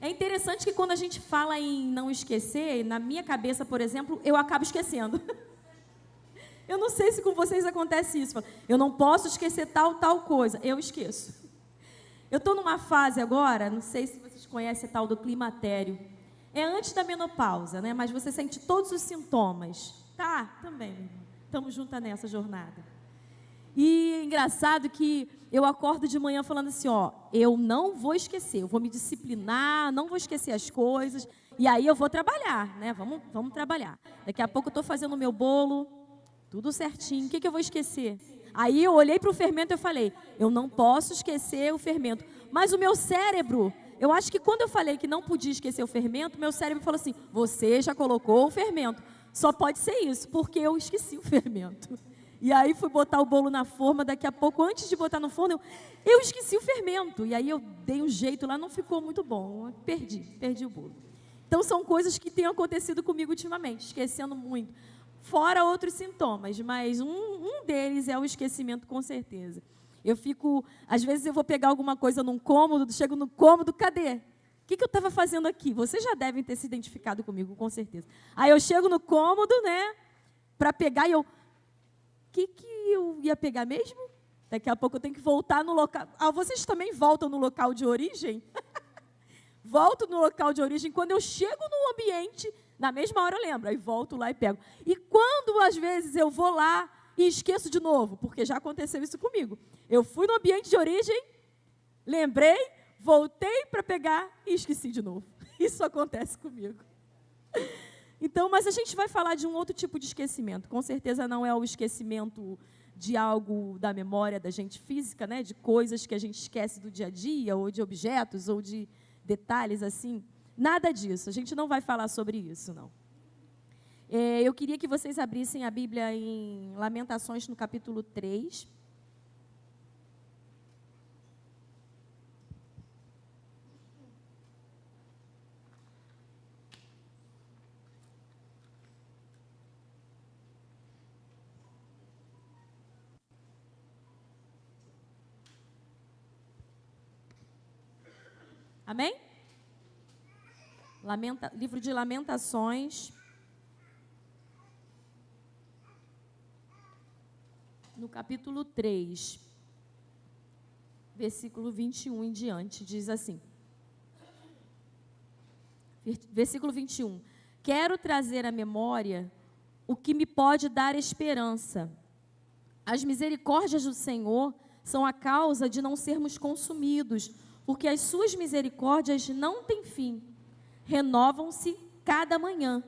É interessante que quando a gente fala em não esquecer, na minha cabeça, por exemplo, eu acabo esquecendo. Eu não sei se com vocês acontece isso. Eu não posso esquecer tal coisa. Eu esqueço. Eu estou numa fase agora, não sei se vocês conhecem a tal do climatério. É antes da menopausa, né? Mas você sente todos os sintomas. Tá, também. Estamos juntas nessa jornada. E é engraçado que eu acordo de manhã falando assim, ó, eu não vou esquecer, eu vou me disciplinar, não vou esquecer as coisas, e aí eu vou trabalhar, né? Vamos trabalhar. Daqui a pouco eu estou fazendo o meu bolo, tudo certinho, o que eu vou esquecer? Aí eu olhei para o fermento e falei, eu não posso esquecer o fermento. Mas o meu cérebro, eu acho que quando eu falei que não podia esquecer o fermento, meu cérebro falou assim, você já colocou o fermento. Só pode ser isso, porque eu esqueci o fermento. E aí fui botar o bolo na forma, daqui a pouco, antes de botar no forno, eu esqueci o fermento. E aí eu dei um jeito lá, não ficou muito bom, perdi o bolo. Então são coisas que têm acontecido comigo ultimamente, esquecendo muito. Fora outros sintomas, mas um deles é o esquecimento, com certeza. Às vezes eu vou pegar alguma coisa num cômodo, chego no cômodo, cadê? O que eu estava fazendo aqui? Vocês já devem ter se identificado comigo, com certeza. Aí eu chego no cômodo, né, para pegar e eu... O que eu ia pegar mesmo? Daqui a pouco eu tenho que voltar no local. Vocês também voltam no local de origem? Volto no local de origem. Quando eu chego no ambiente, na mesma hora eu lembro. Aí volto lá e pego. E quando, às vezes, eu vou lá e esqueço de novo, porque já aconteceu isso comigo. Eu fui no ambiente de origem, lembrei, voltei para pegar e esqueci de novo. Isso acontece comigo. Então, mas a gente vai falar de um outro tipo de esquecimento. Com certeza não é o esquecimento de algo da memória da gente física, né? De coisas que a gente esquece do dia a dia, ou de objetos, ou de detalhes assim. Nada disso. A gente não vai falar sobre isso, não. Eu queria que vocês abrissem a Bíblia em Lamentações, no capítulo 3. Amém? Livro de Lamentações, no capítulo 3, versículo 21 em diante, diz assim. Versículo 21. Quero trazer à memória o que me pode dar esperança. As misericórdias do Senhor são a causa de não sermos consumidos, porque as suas misericórdias não têm fim, renovam-se cada manhã.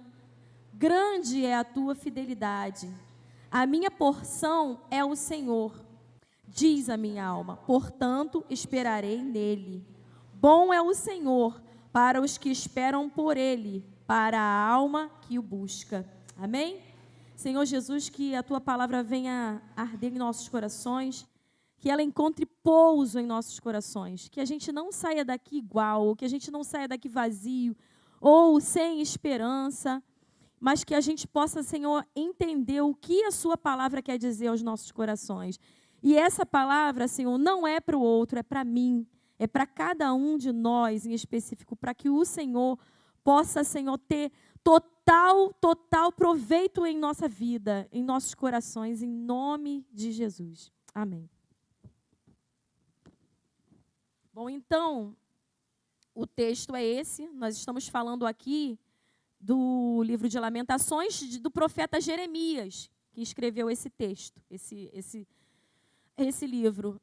Grande é a tua fidelidade. A minha porção é o Senhor, diz a minha alma, portanto esperarei nele. Bom é o Senhor para os que esperam por ele, para a alma que o busca. Amém? Senhor Jesus, que a tua palavra venha arder em nossos corações, que ela encontre pouso em nossos corações, que a gente não saia daqui igual, que a gente não saia daqui vazio, ou sem esperança, mas que a gente possa, Senhor, entender o que a sua palavra quer dizer aos nossos corações. E essa palavra, Senhor, não é para o outro, é para mim, é para cada um de nós em específico, para que o Senhor possa, Senhor, ter total proveito em nossa vida, em nossos corações, em nome de Jesus. Amém. Bom, então, o texto é esse. Nós estamos falando aqui do livro de Lamentações, do profeta Jeremias, que escreveu esse texto, esse livro.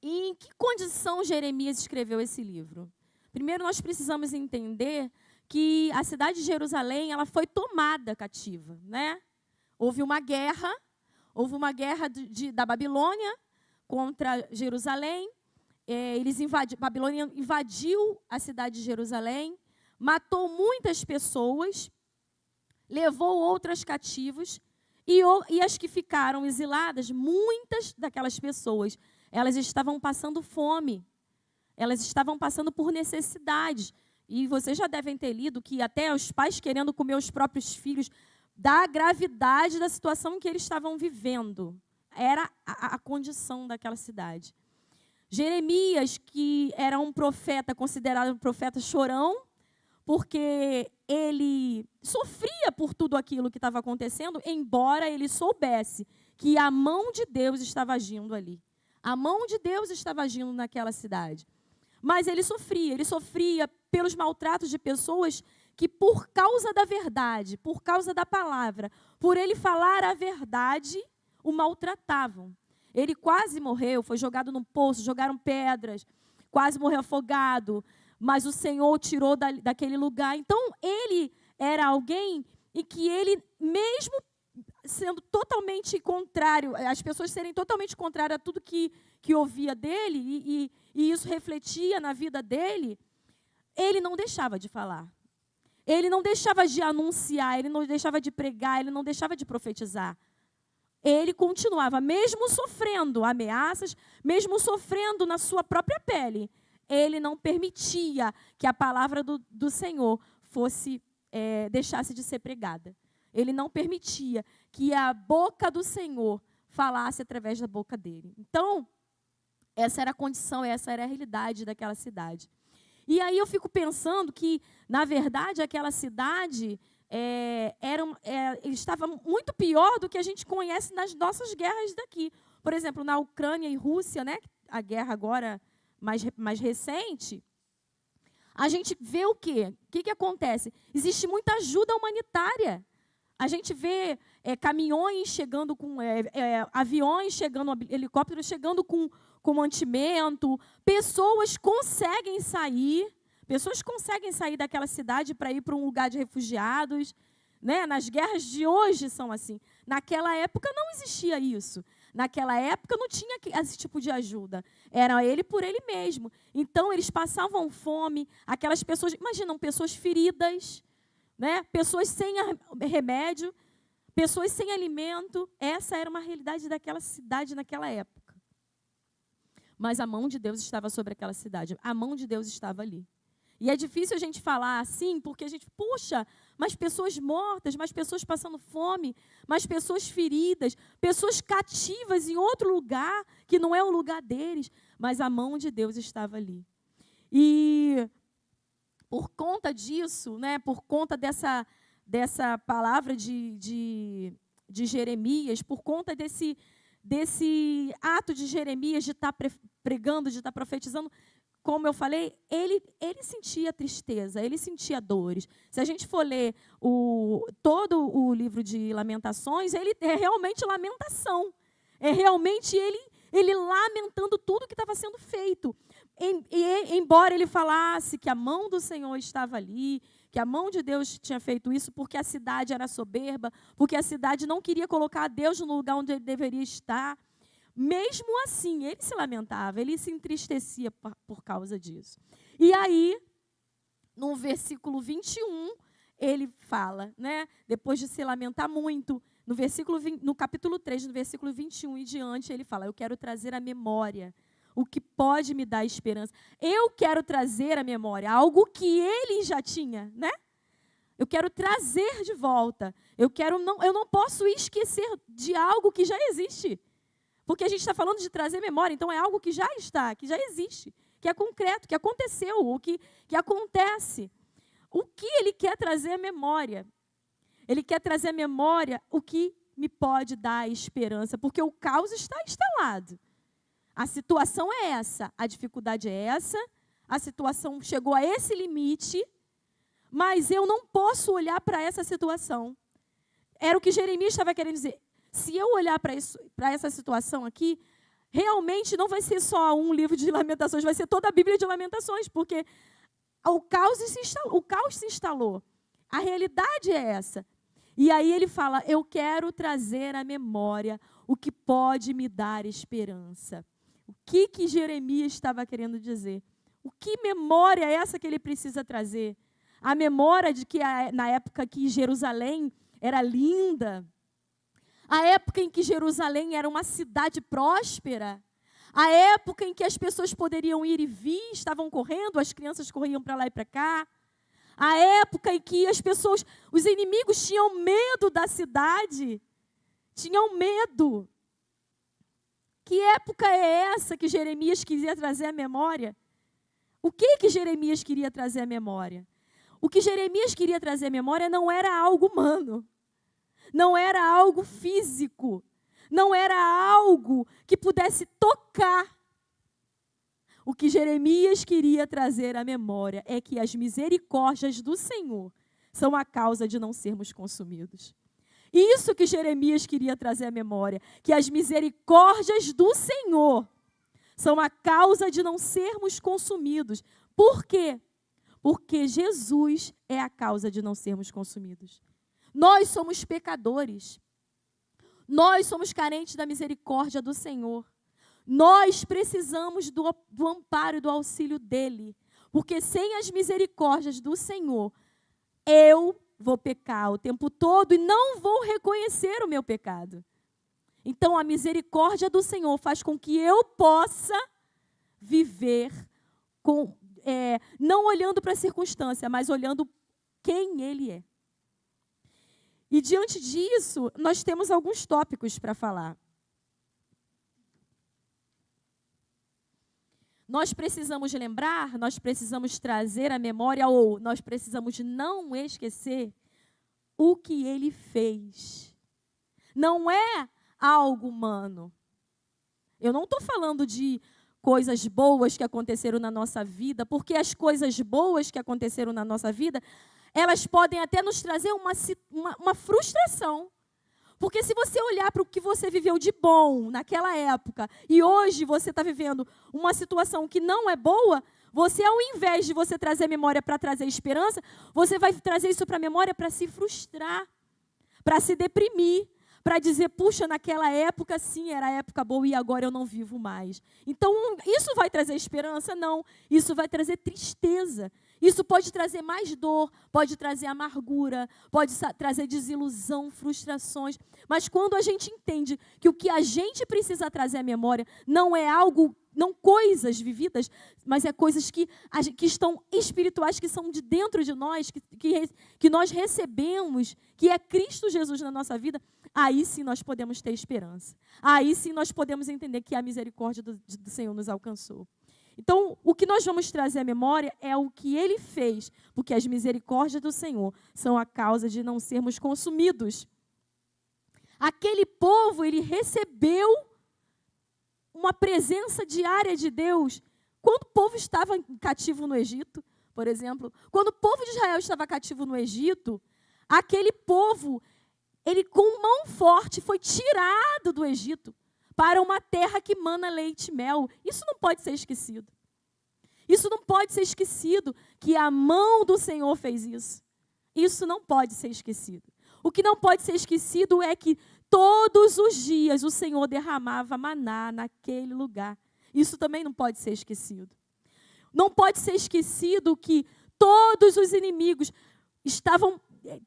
E em que condição Jeremias escreveu esse livro? Primeiro, nós precisamos entender que a cidade de Jerusalém ela foi tomada cativa, né? Houve uma guerra da Babilônia contra Jerusalém. Babilônia invadiu a cidade de Jerusalém, matou muitas pessoas, levou outras cativos, e as que ficaram exiladas, muitas daquelas pessoas, elas estavam passando fome, elas estavam passando por necessidades. E vocês já devem ter lido que até os pais querendo comer os próprios filhos, da gravidade da situação que eles estavam vivendo. Era a condição daquela cidade. Jeremias, que era um profeta, considerado um profeta chorão, porque ele sofria por tudo aquilo que estava acontecendo, embora ele soubesse que a mão de Deus estava agindo ali. A mão de Deus estava agindo naquela cidade. Mas ele sofria pelos maltratos de pessoas que, por causa da verdade, por causa da palavra, por ele falar a verdade, o maltratavam. Ele quase morreu, foi jogado num poço, jogaram pedras, quase morreu afogado, mas o Senhor o tirou daquele lugar. Então, ele era alguém em que ele, mesmo sendo totalmente contrário, as pessoas serem totalmente contrárias a tudo que ouvia dele, e isso refletia na vida dele, ele não deixava de falar. Ele não deixava de anunciar, ele não deixava de pregar, ele não deixava de profetizar. Ele continuava, mesmo sofrendo ameaças, mesmo sofrendo na sua própria pele, ele não permitia que a palavra do Senhor deixasse de ser pregada. Ele não permitia que a boca do Senhor falasse através da boca dele. Então, essa era a condição, essa era a realidade daquela cidade. E aí eu fico pensando que, na verdade, aquela cidade estava muito pior do que a gente conhece nas nossas guerras daqui. Por exemplo, na Ucrânia e Rússia, né, a guerra agora mais recente, a gente vê o quê? O que acontece? Existe muita ajuda humanitária. A gente vê caminhões chegando com aviões chegando, helicópteros chegando com mantimento. Pessoas conseguem sair daquela cidade para ir para um lugar de refugiados. Né? Nas guerras de hoje são assim. Naquela época não existia isso. Naquela época não tinha esse tipo de ajuda. Era ele por ele mesmo. Então, eles passavam fome. Aquelas pessoas, imaginam, pessoas feridas, né? Pessoas sem remédio, pessoas sem alimento. Essa era uma realidade daquela cidade naquela época. Mas a mão de Deus estava sobre aquela cidade. A mão de Deus estava ali. E é difícil a gente falar assim, porque a gente, puxa, mas pessoas mortas, mas pessoas passando fome, mas pessoas feridas, pessoas cativas em outro lugar, que não é o lugar deles, mas a mão de Deus estava ali. E por conta disso, né, por conta dessa palavra de Jeremias, por conta desse ato de Jeremias de estar pregando, de estar profetizando, como eu falei, ele sentia tristeza, ele sentia dores. Se a gente for ler todo o livro de Lamentações, ele é realmente lamentação. É realmente ele lamentando tudo que estava sendo feito. Embora ele falasse que a mão do Senhor estava ali, que a mão de Deus tinha feito isso, porque a cidade era soberba, porque a cidade não queria colocar Deus no lugar onde ele deveria estar. Mesmo assim, ele se lamentava, ele se entristecia por causa disso. E aí, no versículo 21, ele fala, né, depois de se lamentar muito, no capítulo 3, no versículo 21 e diante, ele fala, eu quero trazer à memória o que pode me dar esperança. Eu quero trazer à memória algo que ele já tinha, né? Eu quero trazer de volta. Eu não posso esquecer de algo que já existe. Porque a gente está falando de trazer memória, então é algo que já está, que já existe, que é concreto, que aconteceu, o que acontece. O que ele quer trazer à memória? Ele quer trazer à memória o que me pode dar esperança, porque o caos está instalado. A situação é essa, a dificuldade é essa, a situação chegou a esse limite, mas eu não posso olhar para essa situação. Era o que Jeremias estava querendo dizer. Se eu olhar para essa situação aqui, realmente não vai ser só um livro de lamentações, vai ser toda a Bíblia de lamentações, porque o caos se instalou. A realidade é essa. E aí ele fala, eu quero trazer à memória o que pode me dar esperança. O que Jeremias estava querendo dizer? O que memória é essa que ele precisa trazer? A memória de que na época que Jerusalém era linda, a época em que Jerusalém era uma cidade próspera, a época em que as pessoas poderiam ir e vir, estavam correndo, as crianças corriam para lá e para cá, a época em que os inimigos tinham medo da cidade, tinham medo. Que época é essa que Jeremias queria trazer à memória? O que Jeremias queria trazer à memória? O que Jeremias queria trazer à memória não era algo humano, não era algo físico, não era algo que pudesse tocar. O que Jeremias queria trazer à memória é que as misericórdias do Senhor são a causa de não sermos consumidos. Isso que Jeremias queria trazer à memória, que as misericórdias do Senhor são a causa de não sermos consumidos. Por quê? Porque Jesus é a causa de não sermos consumidos. Nós somos pecadores. Nós somos carentes da misericórdia do Senhor. Nós precisamos do amparo e do auxílio dEle. Porque sem as misericórdias do Senhor, eu vou pecar o tempo todo e não vou reconhecer o meu pecado. Então, a misericórdia do Senhor faz com que eu possa viver não olhando para a circunstância, mas olhando quem Ele é. E diante disso, nós temos alguns tópicos para falar. Nós precisamos lembrar, nós precisamos trazer à memória, ou nós precisamos não esquecer o que Ele fez. Não é algo humano. Eu não estou falando de coisas boas que aconteceram na nossa vida, porque as coisas boas que aconteceram na nossa vida, elas podem até nos trazer uma frustração. Porque se você olhar para o que você viveu de bom naquela época, e hoje você está vivendo uma situação que não é boa, você, ao invés de você trazer memória para trazer esperança, você vai trazer isso para a memória para se frustrar, para se deprimir, para dizer, puxa, naquela época sim, era a época boa e agora eu não vivo mais. Então, isso vai trazer esperança? Não. Isso vai trazer tristeza. Isso pode trazer mais dor, pode trazer amargura, pode trazer desilusão, frustrações. Mas quando a gente entende que o que a gente precisa trazer à memória não é algo, não coisas vividas, mas é coisas que estão espirituais, que são de dentro de nós, que nós recebemos, que é Cristo Jesus na nossa vida, aí sim nós podemos ter esperança. Aí sim nós podemos entender que a misericórdia do Senhor nos alcançou. Então, o que nós vamos trazer à memória é o que Ele fez, porque as misericórdias do Senhor são a causa de não sermos consumidos. Aquele povo, ele recebeu uma presença diária de Deus. Quando o povo estava cativo no Egito, por exemplo, quando o povo de Israel estava cativo no Egito, aquele povo, ele com mão forte foi tirado do Egito para uma terra que mana leite e mel. Isso não pode ser esquecido. Isso não pode ser esquecido, que a mão do Senhor fez isso. Isso não pode ser esquecido. O que não pode ser esquecido é que todos os dias o Senhor derramava maná naquele lugar. Isso também não pode ser esquecido. Não pode ser esquecido que todos os inimigos estavam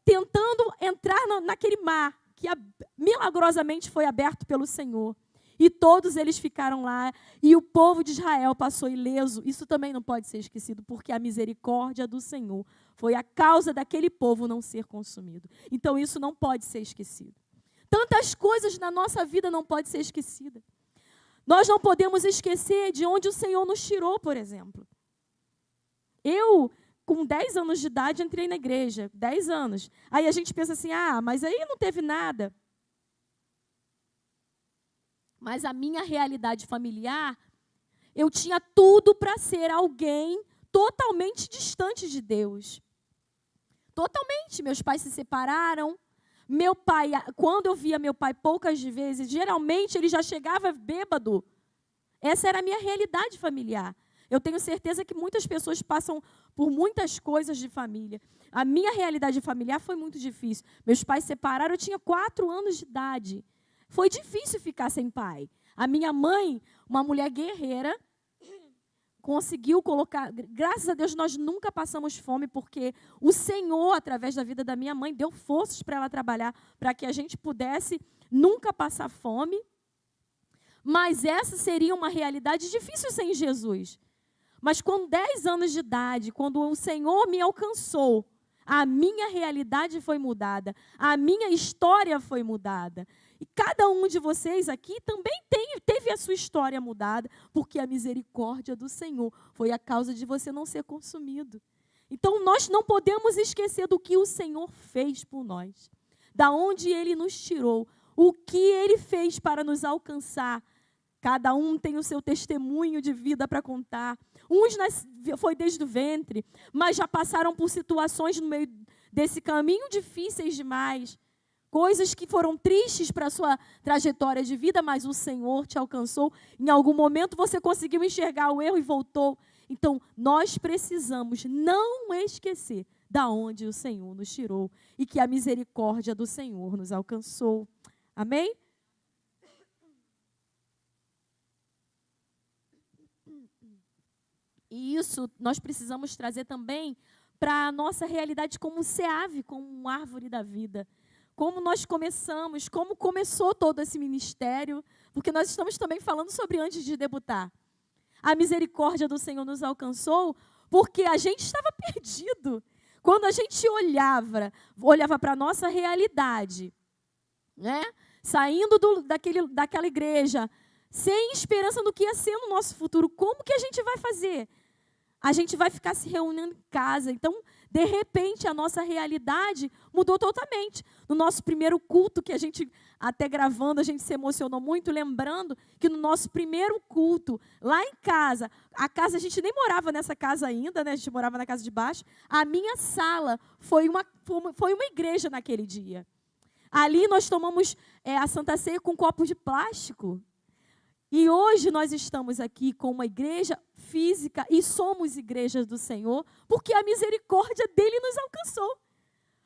tentando entrar naquele mar, que milagrosamente foi aberto pelo Senhor. E todos eles ficaram lá, e o povo de Israel passou ileso. Isso também não pode ser esquecido, porque a misericórdia do Senhor foi a causa daquele povo não ser consumido. Então isso não pode ser esquecido. Tantas coisas na nossa vida não podem ser esquecidas. Nós não podemos esquecer de onde o Senhor nos tirou, por exemplo. Eu, com 10 anos de idade, entrei na igreja, 10 anos. Aí a gente pensa assim, mas aí não teve nada. Mas a minha realidade familiar, eu tinha tudo para ser alguém totalmente distante de Deus. Totalmente. Meus pais se separaram. Meu pai, quando eu via meu pai poucas vezes, geralmente ele já chegava bêbado. Essa era a minha realidade familiar. Eu tenho certeza que muitas pessoas passam por muitas coisas de família. A minha realidade familiar foi muito difícil. Meus pais se separaram, eu tinha 4 anos de idade. Foi difícil ficar sem pai. A minha mãe, uma mulher guerreira, conseguiu colocar... Graças a Deus, nós nunca passamos fome, porque o Senhor, através da vida da minha mãe, deu forças para ela trabalhar, para que a gente pudesse nunca passar fome. Mas essa seria uma realidade difícil sem Jesus. Mas com 10 anos de idade, quando o Senhor me alcançou, a minha realidade foi mudada, a minha história foi mudada. E cada um de vocês aqui também teve a sua história mudada, porque a misericórdia do Senhor foi a causa de você não ser consumido. Então, nós não podemos esquecer do que o Senhor fez por nós, da onde Ele nos tirou, o que Ele fez para nos alcançar. Cada um tem o seu testemunho de vida para contar. Uns foi desde o ventre, mas já passaram por situações no meio desse caminho difíceis demais. Coisas que foram tristes para a sua trajetória de vida, mas o Senhor te alcançou. Em algum momento você conseguiu enxergar o erro e voltou. Então, nós precisamos não esquecer da onde o Senhor nos tirou e que a misericórdia do Senhor nos alcançou. Amém? E isso nós precisamos trazer também para a nossa realidade como SEAV, como uma árvore da vida. Como nós começamos, como começou todo esse ministério, porque nós estamos também falando sobre antes de debutar. A misericórdia do Senhor nos alcançou porque a gente estava perdido. Quando a gente olhava para a nossa realidade, né? Saindo daquela igreja, sem esperança do que ia ser no nosso futuro, como que a gente vai fazer? A gente vai ficar se reunindo em casa. Então, de repente, a nossa realidade mudou totalmente. No nosso primeiro culto, que a gente, até gravando, a gente se emocionou muito, lembrando que no nosso primeiro culto, lá em casa, a gente nem morava nessa casa ainda, né? A gente morava na casa de baixo. A minha sala foi uma igreja naquele dia. Ali nós tomamos a Santa Ceia com copos de plástico. E hoje nós estamos aqui com uma igreja física e somos igrejas do Senhor, porque a misericórdia dele nos alcançou.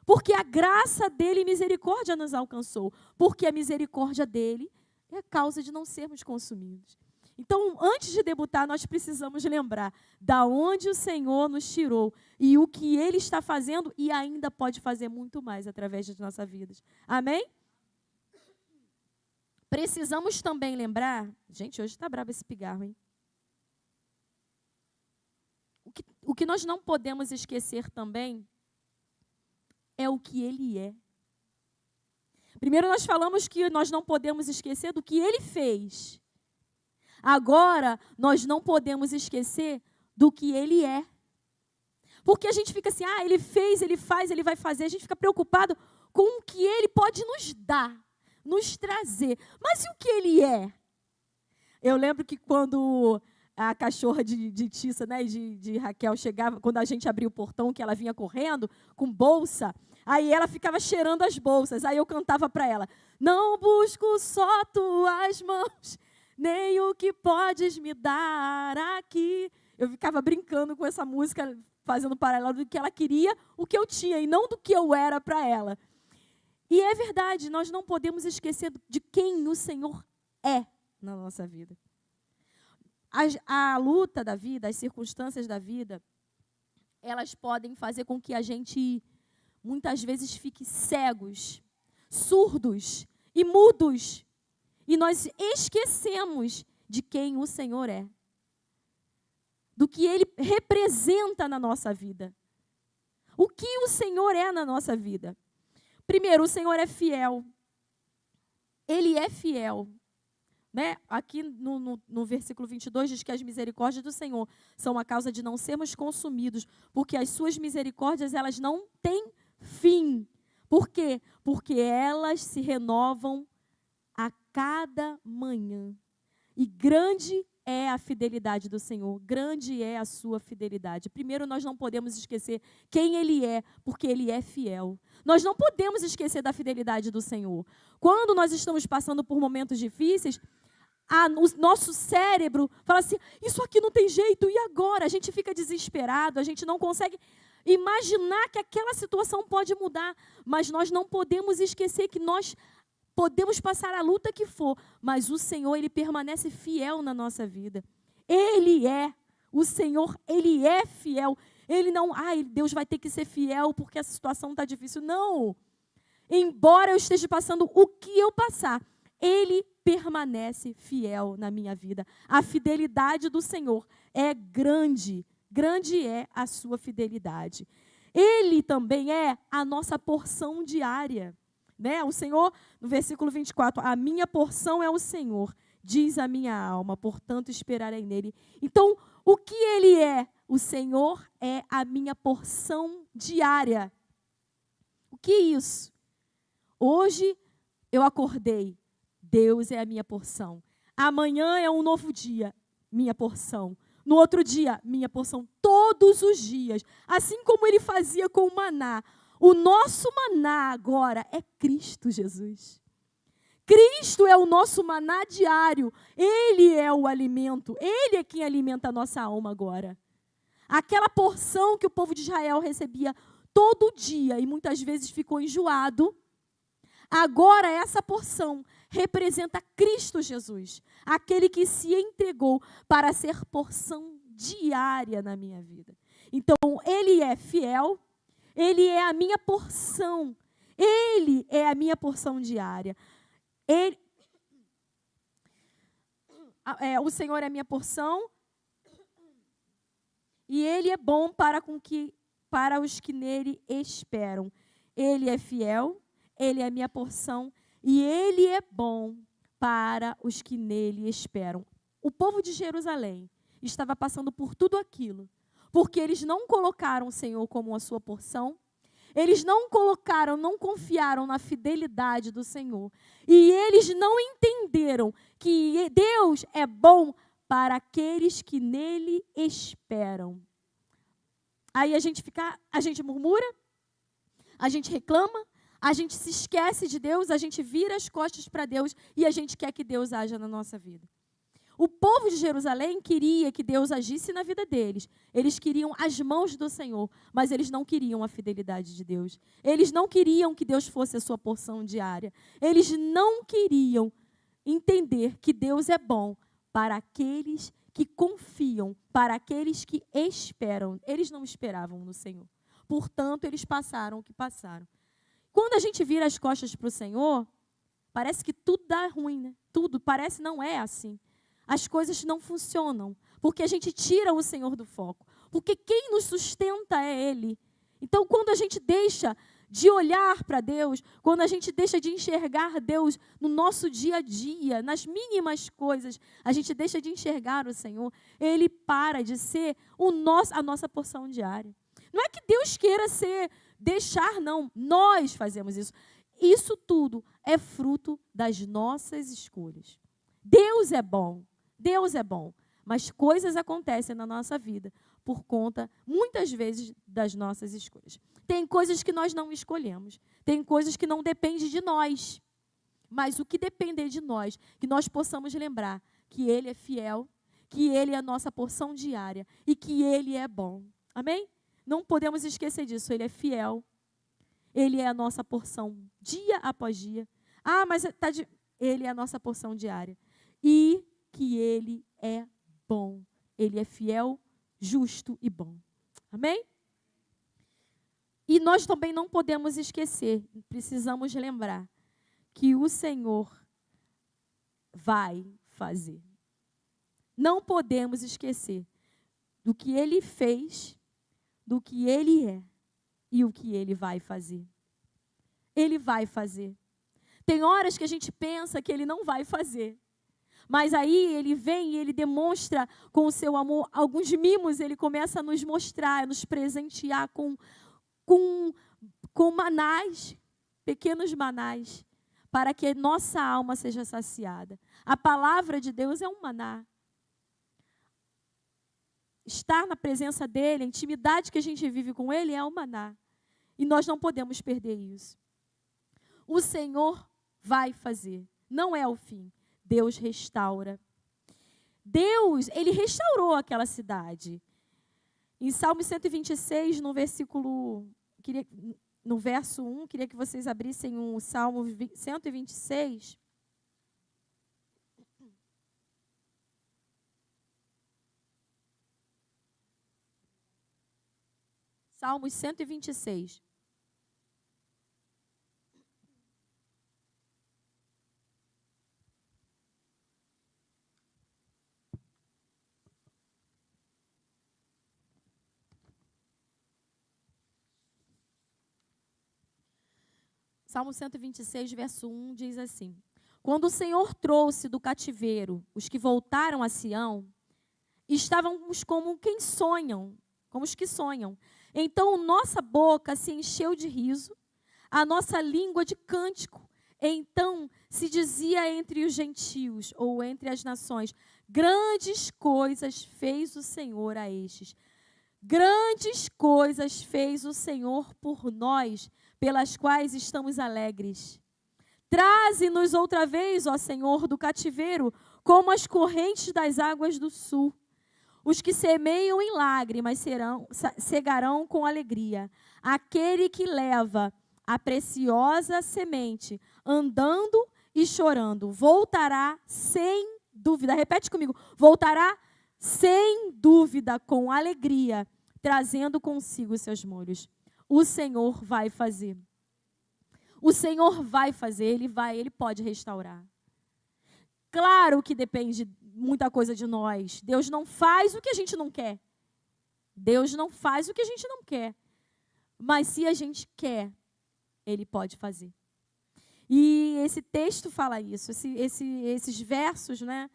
Porque a graça dele e misericórdia nos alcançou. Porque a misericórdia dele é a causa de não sermos consumidos. Então, antes de debutar, nós precisamos lembrar da onde o Senhor nos tirou e o que Ele está fazendo e ainda pode fazer muito mais através de nossas vidas. Amém? Precisamos também lembrar... Gente, hoje está bravo esse pigarro, hein? O que nós não podemos esquecer também é o que Ele é. Primeiro nós falamos que nós não podemos esquecer do que Ele fez. Agora, nós não podemos esquecer do que Ele é. Porque a gente fica assim, Ele fez, Ele faz, Ele vai fazer. A gente fica preocupado com o que Ele pode nos dar, nos trazer. Mas e o que Ele é? Eu lembro que quando a cachorra de Tissa, né, de Raquel chegava, quando a gente abria o portão, que ela vinha correndo com bolsa, aí ela ficava cheirando as bolsas. Aí eu cantava para ela, não busco só tuas mãos, nem o que podes me dar aqui. Eu ficava brincando com essa música, fazendo paralelo do que ela queria, o que eu tinha, e não do que eu era para ela. E é verdade, nós não podemos esquecer de quem o Senhor é na nossa vida. A luta da vida, as circunstâncias da vida, elas podem fazer com que a gente, muitas vezes, fique cegos, surdos e mudos. E nós esquecemos de quem o Senhor é. Do que Ele representa na nossa vida. O que o Senhor é na nossa vida. Primeiro, o Senhor é fiel. Ele é fiel. Né? Aqui no versículo 22 diz que as misericórdias do Senhor são a causa de não sermos consumidos, porque as suas misericórdias, elas não têm fim. Por quê? Porque elas se renovam a cada manhã. E grande é a fidelidade do Senhor, grande é a sua fidelidade. Primeiro, nós não podemos esquecer quem Ele é, porque Ele é fiel. Nós não podemos esquecer da fidelidade do Senhor. Quando nós estamos passando por momentos difíceis, o nosso cérebro fala assim, isso aqui não tem jeito, e agora? A gente fica desesperado, a gente não consegue imaginar que aquela situação pode mudar, mas nós não podemos esquecer que nós podemos passar a luta que for, mas o Senhor, Ele permanece fiel na nossa vida. Ele é, o Senhor, Ele é fiel. Ele não, Deus vai ter que ser fiel porque a situação está difícil. Não. Embora eu esteja passando o que eu passar, Ele permanece fiel na minha vida. A fidelidade do Senhor é grande. Grande é a sua fidelidade. Ele também é a nossa porção diária. né? O Senhor, no versículo 24, a minha porção é o Senhor, diz a minha alma, portanto esperarei nele. Então, o que ele é? O Senhor é a minha porção diária. O que é isso? Hoje eu acordei, Deus é a minha porção. Amanhã é um novo dia, minha porção. No outro dia, minha porção. Todos os dias. Assim como ele fazia com o maná. O nosso maná agora é Cristo Jesus. Cristo é o nosso maná diário. Ele é o alimento. Ele é quem alimenta a nossa alma agora. Aquela porção que o povo de Israel recebia todo dia e muitas vezes ficou enjoado. Agora essa porção representa Cristo Jesus, aquele que se entregou para ser porção diária na minha vida. Então, ele é fiel, ele é a minha porção, ele é a minha porção diária. O Senhor é a minha porção e ele é bom para os que nele esperam. Ele é fiel, ele é a minha porção e ele é bom para os que nele esperam. O povo de Jerusalém estava passando por tudo aquilo, porque eles não colocaram o Senhor como a sua porção, eles não confiaram na fidelidade do Senhor. E eles não entenderam que Deus é bom para aqueles que nele esperam. Aí a gente murmura, a gente reclama, a gente se esquece de Deus, a gente vira as costas para Deus e a gente quer que Deus haja na nossa vida. O povo de Jerusalém queria que Deus agisse na vida deles. Eles queriam as mãos do Senhor, mas eles não queriam a fidelidade de Deus. Eles não queriam que Deus fosse a sua porção diária. Eles não queriam entender que Deus é bom para aqueles que confiam, para aqueles que esperam. Eles não esperavam no Senhor. Portanto, eles passaram o que passaram. Quando a gente vira as costas para o Senhor, parece que tudo dá ruim, né? Tudo parece não é assim. As coisas não funcionam, porque a gente tira o Senhor do foco. Porque quem nos sustenta é Ele. Então, quando a gente deixa de olhar para Deus, quando a gente deixa de enxergar Deus no nosso dia a dia, nas mínimas coisas, a gente deixa de enxergar o Senhor, Ele para de ser a nossa porção diária. Não é que Deus queira deixar, não. Nós fazemos isso. Isso tudo é fruto das nossas escolhas. Deus é bom. Deus é bom, mas coisas acontecem na nossa vida por conta, muitas vezes, das nossas escolhas. Tem coisas que nós não escolhemos, tem coisas que não dependem de nós, mas o que depender de nós, que nós possamos lembrar que Ele é fiel, que Ele é a nossa porção diária e que Ele é bom. Amém? Não podemos esquecer disso, Ele é fiel, Ele é a nossa porção dia após dia. Mas Ele é a nossa porção diária. E que Ele é bom. Ele é fiel, justo e bom. Amém? E nós também não podemos esquecer, precisamos lembrar, que o Senhor vai fazer. Não podemos esquecer do que Ele fez, do que Ele é e o que Ele vai fazer. Ele vai fazer. Tem horas que a gente pensa que Ele não vai fazer. Mas aí Ele vem e Ele demonstra com o seu amor, alguns mimos Ele começa a nos mostrar, a nos presentear com manás, pequenos manás, para que nossa alma seja saciada. A palavra de Deus é um maná. Estar na presença dEle, a intimidade que a gente vive com Ele é um maná. E nós não podemos perder isso. O Senhor vai fazer, não é o fim. Deus restaura. Deus, Ele restaurou aquela cidade. Em Salmo 126, no verso 1, queria que vocês abrissem o Salmo 126. Salmos 126. Salmo 126, verso 1 diz assim: quando o Senhor trouxe do cativeiro os que voltaram a Sião, estávamos como quem sonham, como os que sonham. Então nossa boca se encheu de riso, a nossa língua de cântico. Então se dizia entre os gentios, ou entre as nações: grandes coisas fez o Senhor a estes. Grandes coisas fez o Senhor por nós, pelas quais estamos alegres. Traze-nos outra vez, ó Senhor, do cativeiro, como as correntes das águas do sul. Os que semeiam em lágrimas cegarão com alegria. Aquele que leva a preciosa semente, andando e chorando, voltará sem dúvida. Repete comigo. Voltará sem dúvida, com alegria, trazendo consigo seus molhos. O Senhor vai fazer. O Senhor vai fazer, Ele pode restaurar. Claro que depende muita coisa de nós. Deus não faz o que a gente não quer. Deus não faz o que a gente não quer. Mas se a gente quer, Ele pode fazer. E esse texto fala isso. Esses versos, né,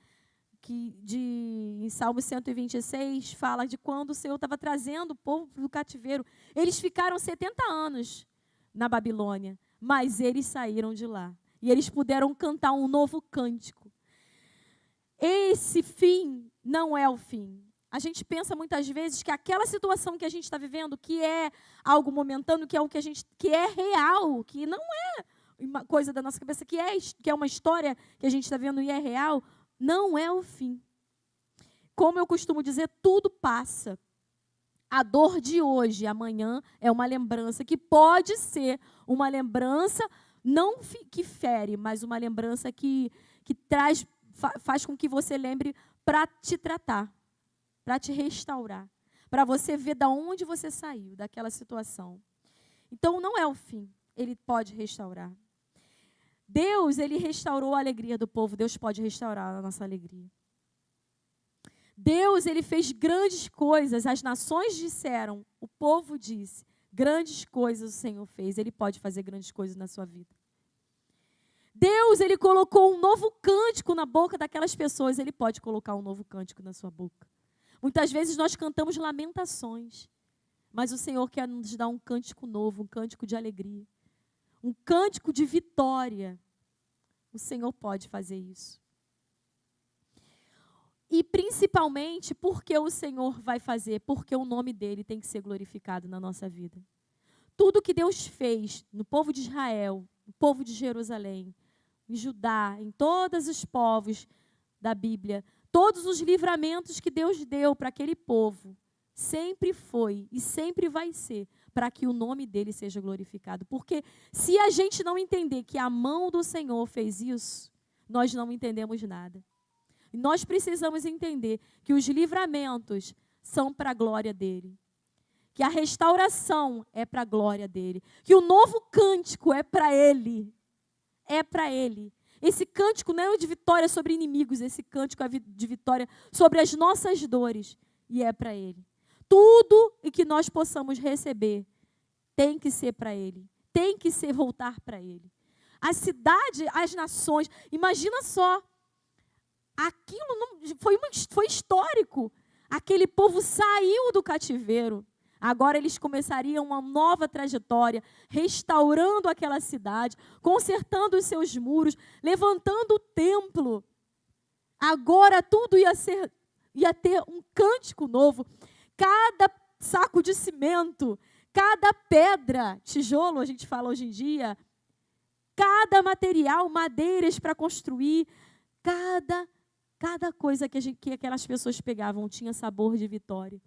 em Salmo 126, fala de quando o Senhor estava trazendo o povo do cativeiro. Eles ficaram 70 anos na Babilônia, mas eles saíram de lá. E eles puderam cantar um novo cântico. Esse fim não é o fim. A gente pensa muitas vezes que aquela situação que a gente está vivendo, que é algo momentâneo, que é o que é real, que não é uma coisa da nossa cabeça, que é uma história que a gente está vendo e é real, não é o fim. Como eu costumo dizer, tudo passa. A dor de hoje, amanhã, é uma lembrança que pode ser uma lembrança não que fere, mas uma lembrança que faz com que você lembre para te tratar, para te restaurar, para você ver de onde você saiu, daquela situação. Então, não é o fim. Ele pode restaurar. Deus, Ele restaurou a alegria do povo. Deus pode restaurar a nossa alegria. Deus, Ele fez grandes coisas. As nações disseram, o povo disse, grandes coisas o Senhor fez. Ele pode fazer grandes coisas na sua vida. Deus, Ele colocou um novo cântico na boca daquelas pessoas. Ele pode colocar um novo cântico na sua boca. Muitas vezes nós cantamos lamentações, mas o Senhor quer nos dar um cântico novo, um cântico de alegria, um cântico de vitória. O Senhor pode fazer isso. E principalmente porque o Senhor vai fazer, porque o nome dEle tem que ser glorificado na nossa vida. Tudo que Deus fez no povo de Israel, no povo de Jerusalém, em Judá, em todos os povos da Bíblia, todos os livramentos que Deus deu para aquele povo, sempre foi e sempre vai ser para que o nome dEle seja glorificado. Porque se a gente não entender que a mão do Senhor fez isso, nós não entendemos nada. E nós precisamos entender que os livramentos são para a glória dEle. Que a restauração é para a glória dEle. Que o novo cântico é para Ele. É para Ele. Esse cântico não é de vitória sobre inimigos, esse cântico é de vitória sobre as nossas dores. E é para Ele. Tudo e que nós possamos receber tem que ser para Ele. Tem que ser voltar para Ele. A cidade, as nações, imagina só. Aquilo foi histórico. Aquele povo saiu do cativeiro. Agora eles começariam uma nova trajetória, restaurando aquela cidade, consertando os seus muros, levantando o templo. Agora tudo ia ter um cântico novo. Cada saco de cimento, cada pedra, tijolo, a gente fala hoje em dia, cada material, madeiras para construir, cada coisa que aquelas pessoas pegavam tinha sabor de vitória.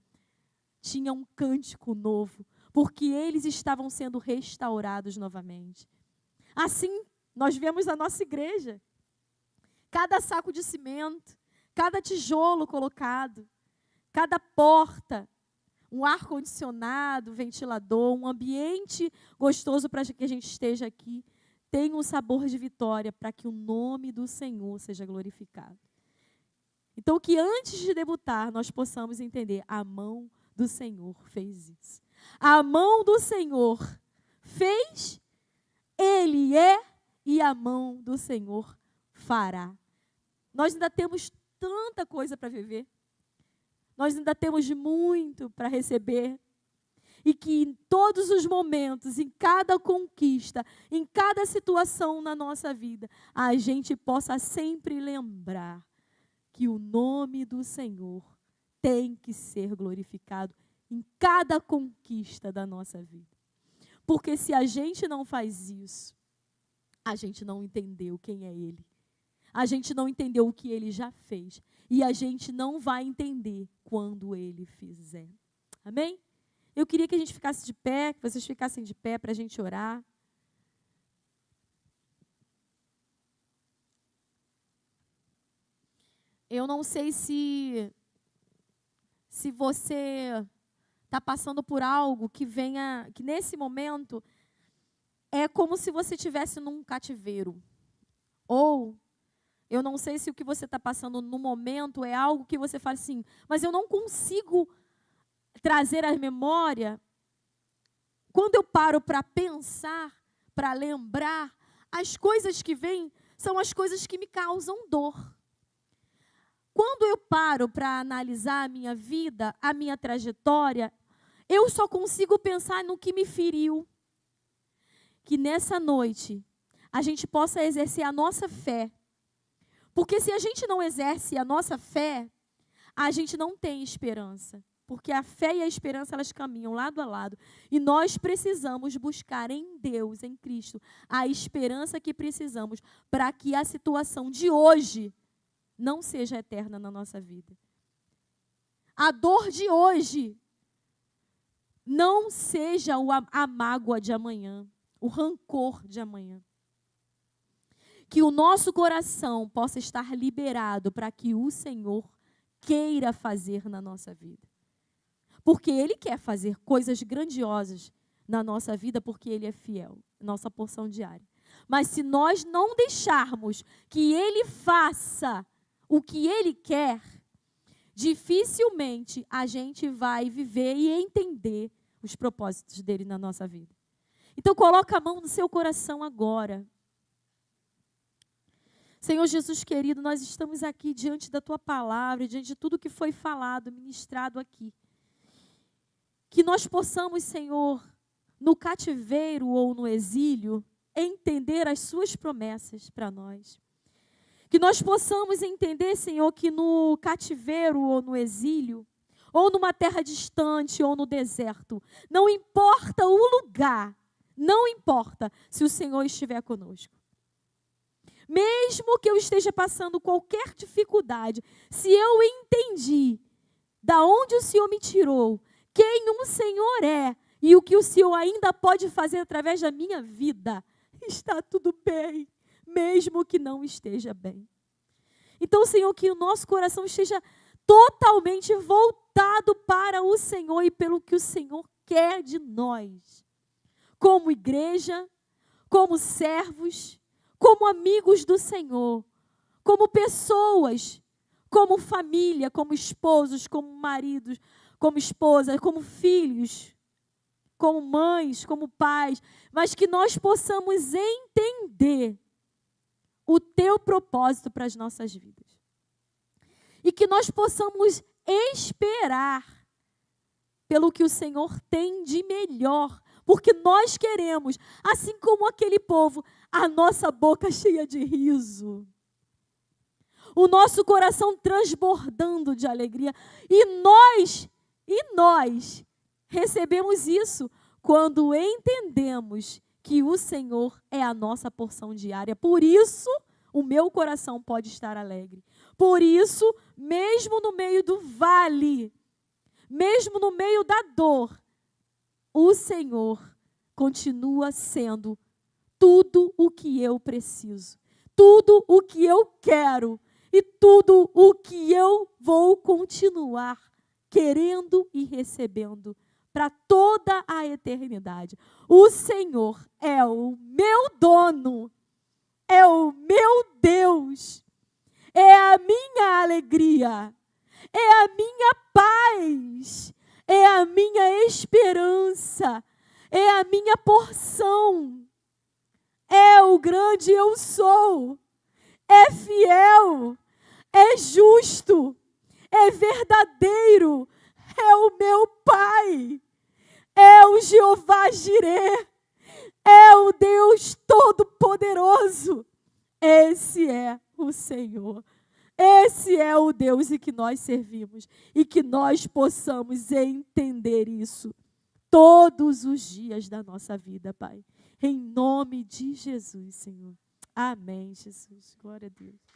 Tinha um cântico novo, porque eles estavam sendo restaurados novamente. Assim, nós vemos a nossa igreja. Cada saco de cimento, cada tijolo colocado, cada porta, um ar-condicionado, ventilador, um ambiente gostoso para que a gente esteja aqui, tem um sabor de vitória para que o nome do Senhor seja glorificado. Então, que antes de debutar, nós possamos entender, a mão do Senhor fez isso. A mão do Senhor fez Ele é e a mão do Senhor fará. Nós ainda temos tanta coisa para viver. Nós ainda temos muito para receber. E que em todos os momentos, em cada conquista, em cada situação na nossa vida, a gente possa sempre lembrar que o nome do Senhor tem que ser glorificado em cada conquista da nossa vida. Porque se a gente não faz isso, a gente não entendeu quem é Ele. A gente não entendeu o que Ele já fez. E a gente não vai entender quando Ele fizer. Amém? Eu queria que a gente ficasse de pé, que vocês ficassem de pé para a gente orar. Eu não sei se você está passando por algo que nesse momento é como se você estivesse num cativeiro. Ou eu não sei se o que você está passando no momento é algo que você fala assim, mas eu não consigo trazer à memória. Quando eu paro para pensar, para lembrar, as coisas que vêm são as coisas que me causam dor. Quando eu paro para analisar a minha vida, a minha trajetória, eu só consigo pensar no que me feriu. Que nessa noite a gente possa exercer a nossa fé. Porque se a gente não exerce a nossa fé, a gente não tem esperança. Porque a fé e a esperança, elas caminham lado a lado. E nós precisamos buscar em Deus, em Cristo, a esperança que precisamos para que a situação de hoje não seja eterna na nossa vida. A dor de hoje não seja a mágoa de amanhã, o rancor de amanhã. Que o nosso coração possa estar liberado para que o Senhor queira fazer na nossa vida. Porque Ele quer fazer coisas grandiosas na nossa vida, porque Ele é fiel, nossa porção diária. Mas se nós não deixarmos que Ele faça o que Ele quer, dificilmente a gente vai viver e entender os propósitos dEle na nossa vida. Então coloca a mão no seu coração agora. Senhor Jesus querido, nós estamos aqui diante da Tua palavra, diante de tudo que foi falado, ministrado aqui. Que nós possamos, Senhor, no cativeiro ou no exílio, entender as Suas promessas para nós. Que nós possamos entender, Senhor, que no cativeiro ou no exílio, ou numa terra distante ou no deserto, não importa o lugar, não importa se o Senhor estiver conosco. Mesmo que eu esteja passando qualquer dificuldade, se eu entendi da onde o Senhor me tirou, quem o Senhor é e o que o Senhor ainda pode fazer através da minha vida, está tudo bem, mesmo que não esteja bem. Então, Senhor, que o nosso coração esteja totalmente voltado para o Senhor e pelo que o Senhor quer de nós, como igreja, como servos, como amigos do Senhor, como pessoas, como família, como esposos, como maridos, como esposa, como filhos, como mães, como pais, mas que nós possamos entender o Teu propósito para as nossas vidas. E que nós possamos esperar pelo que o Senhor tem de melhor, porque nós queremos, assim como aquele povo, a nossa boca cheia de riso, o nosso coração transbordando de alegria, e nós recebemos isso quando entendemos que o Senhor é a nossa porção diária. Por isso, o meu coração pode estar alegre. Por isso, mesmo no meio do vale, mesmo no meio da dor, o Senhor continua sendo tudo o que eu preciso, tudo o que eu quero e tudo o que eu vou continuar querendo e recebendo para toda a eternidade. O Senhor é o meu dono, é o meu Deus, é a minha alegria, é a minha paz, é a minha esperança, é a minha porção. é o grande eu sou, é fiel, é justo, é verdadeiro, é o meu Pai, é o Jeová Jireh, é o Deus Todo-Poderoso. Esse é o Senhor. Esse é o Deus em que nós servimos e que nós possamos entender isso todos os dias da nossa vida, Pai. Em nome de Jesus, Senhor. Amém, Jesus. Glória a Deus.